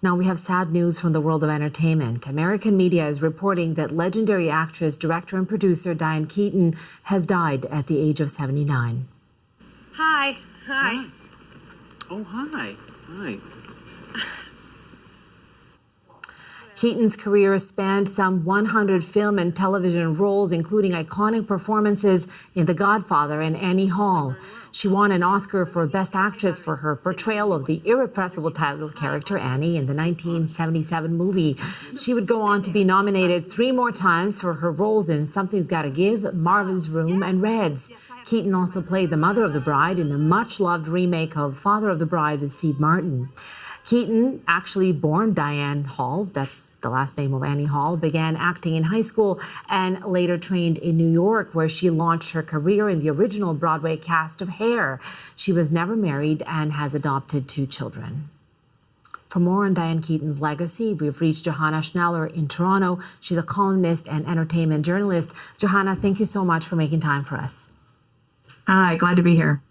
Now we have sad news from the world of entertainment. American media is reporting that legendary actress, director, and producer Diane Keaton has died at the age of 79. Hi. Oh, hi. Hi. Keaton's career spanned some 100 film and television roles, including iconic performances in The Godfather and Annie Hall. She won an Oscar for Best Actress for her portrayal of the irrepressible title character Annie in the 1977 movie. She would go on to be nominated 3 more times for her roles in Something's Gotta Give, Marvin's Room, and Reds. Keaton also played the mother of the bride in the much-loved remake of Father of the Bride with Steve Martin. Keaton, actually born Diane Hall, that's the last name of Annie Hall, began acting in high school and later trained in New York, where she launched her career in the original Broadway cast of Hair. She was never married and has adopted 2 children. For more on Diane Keaton's legacy, we've reached Johanna Schneller in Toronto. She's a columnist and entertainment journalist. Johanna, thank you so much for making time for us. Hi, glad to be here.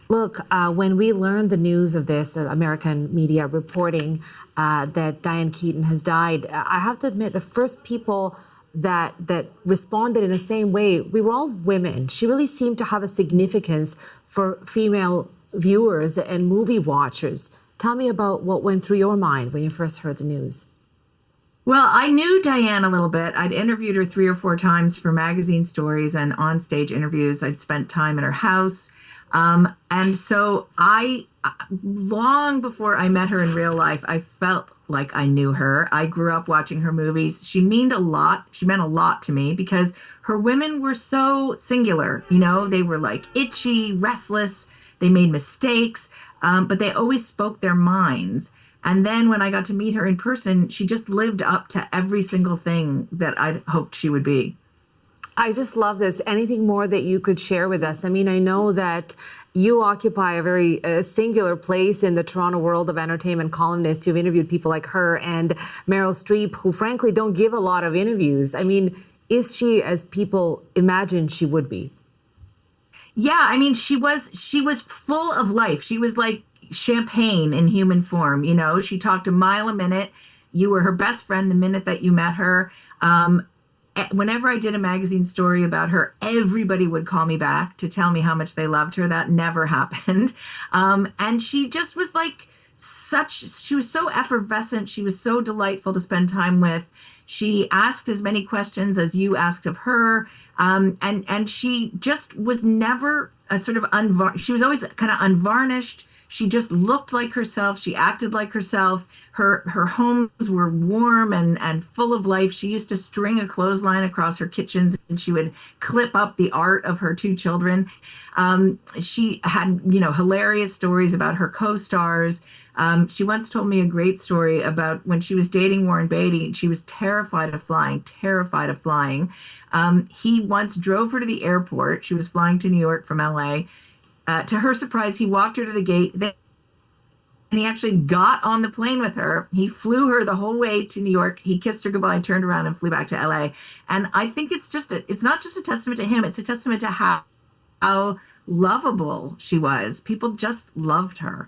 Look, when we learned the news of this, the American media reporting that Diane Keaton has died, I have to admit the first people that responded in the same way, we were all women. She really seemed to have a significance for female viewers and movie watchers. Tell me about what went through your mind when you first heard the news. Well, I knew Diane a little bit. I'd interviewed her 3 or 4 times for magazine stories and on-stage interviews. I'd spent time at her house. And so long before I met her in real life, I felt like I knew her. I grew up watching her movies. She meant a lot to me because her women were so singular. You know, they were like itchy, restless. They made mistakes, but they always spoke their minds. And then when I got to meet her in person, she just lived up to every single thing that I'd hoped she would be. I just love this. Anything more that you could share with us? I mean, I know that you occupy a very singular place in the Toronto world of entertainment columnists. You've interviewed people like her and Meryl Streep, who frankly don't give a lot of interviews. I mean, is she as people imagined she would be? Yeah, I mean, she was full of life. She was like champagne in human form. You know, she talked a mile a minute. You were her best friend the minute that you met her. Whenever I did a magazine story about her, everybody would call me back to tell me how much they loved her. That never happened. And she just was like she was so effervescent. She was so delightful to spend time with. She asked as many questions as you asked of her. And she just was never a sort of she was always kind of unvarnished. She just looked like herself. She acted like herself. Her homes were warm and full of life. She used to string a clothesline across her kitchens, and she would clip up the art of her 2 children. She had, hilarious stories about her co-stars. She once told me a great story about when she was dating Warren Beatty. She was terrified of flying. He once drove her to the airport. She was flying to New York from LA. To her surprise, he walked her to the gate, and he actually got on the plane with her. He flew her the whole way to New York. He kissed her goodbye, turned around, and flew back to LA. And I think it's not just a testament to him. It's a testament to how lovable she was. People just loved her.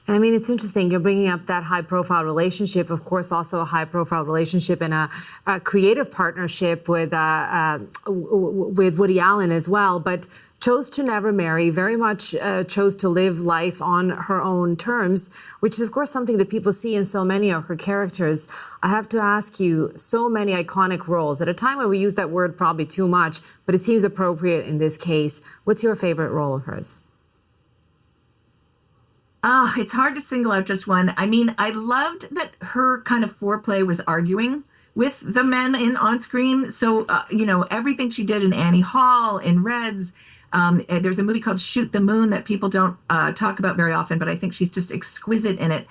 I mean, it's interesting. You're bringing up that high-profile relationship, of course, also a high-profile relationship and a creative partnership with Woody Allen as well, but chose to never marry, very much chose to live life on her own terms, which is, of course, something that people see in so many of her characters. I have to ask you, so many iconic roles. At a time when we use that word probably too much, but it seems appropriate in this case. What's your favorite role of hers? It's hard to single out just one. I mean, I loved that her kind of foreplay was arguing with the men on screen. So, everything she did in Annie Hall, in Reds. There's a movie called Shoot the Moon that people don't talk about very often, but I think she's just exquisite in it.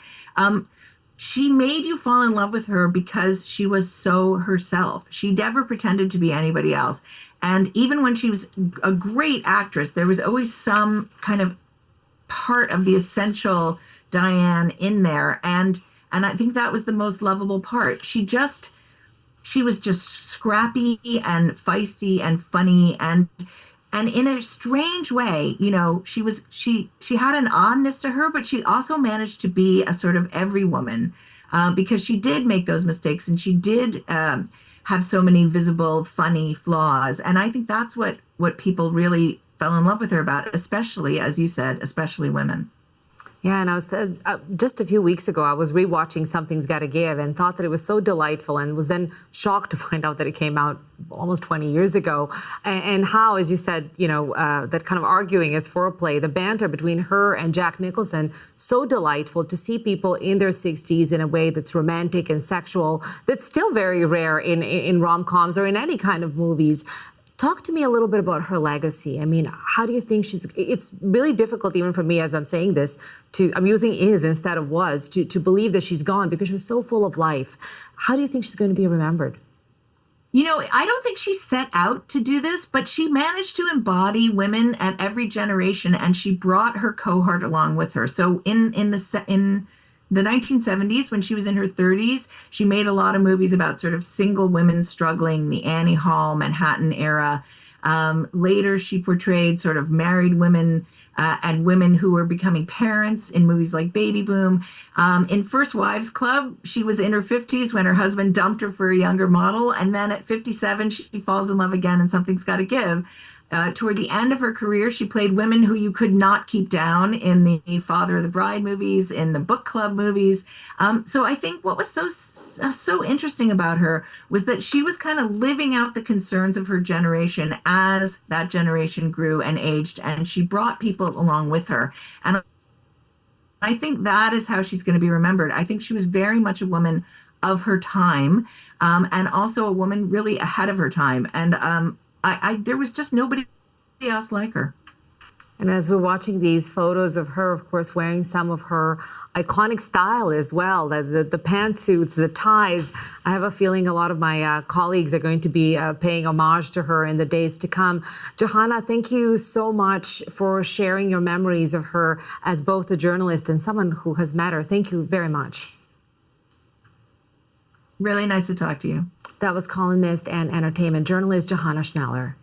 She made you fall in love with her because she was so herself. She never pretended to be anybody else. And even when she was a great actress, there was always some kind of part of the essential Diane in there. And I think that was the most lovable part. She was just scrappy and feisty and funny and in a strange way, she had an oddness to her, but she also managed to be a sort of everywoman. because she did make those mistakes, and she did have so many visible, funny flaws. And I think that's what people really fell in love with her about, especially, as you said, especially women. Yeah, and I was just a few weeks ago, I was rewatching Something's Gotta Give and thought that it was so delightful, and was then shocked to find out that it came out almost 20 years ago. And how, as you said, that kind of arguing is foreplay, the banter between her and Jack Nicholson, so delightful to see people in their 60s in a way that's romantic and sexual, that's still very rare in rom-coms or in any kind of movies. Talk to me a little bit about her legacy. I mean, how do you think it's really difficult even for me as I'm saying this, I'm using is instead of was, to believe that she's gone because she was so full of life. How do you think she's going to be remembered? I don't think she set out to do this, but she managed to embody women at every generation, and she brought her cohort along with her. So in the 1970s, when she was in her 30s, she made a lot of movies about sort of single women struggling, the Annie Hall, Manhattan era. Later, she portrayed sort of married women and women who were becoming parents in movies like Baby Boom. In First Wives Club, she was in her 50s when her husband dumped her for a younger model. And then at 57, she falls in love again in Something's Gotta Give. Toward the end of her career, she played women who you could not keep down in the Father of the Bride movies, in the book club movies. So I think what was so interesting about her was that she was kind of living out the concerns of her generation as that generation grew and aged, and she brought people along with her. And I think that is how she's going to be remembered. I think she was very much a woman of her time, and also a woman really ahead of her time. And there was just nobody else like her. And as we're watching these photos of her, of course, wearing some of her iconic style as well, the pantsuits, the ties, I have a feeling a lot of my colleagues are going to be paying homage to her in the days to come. Johanna, thank you so much for sharing your memories of her as both a journalist and someone who has met her. Thank you very much. Really nice to talk to you. That was columnist and entertainment journalist Johanna Schneller.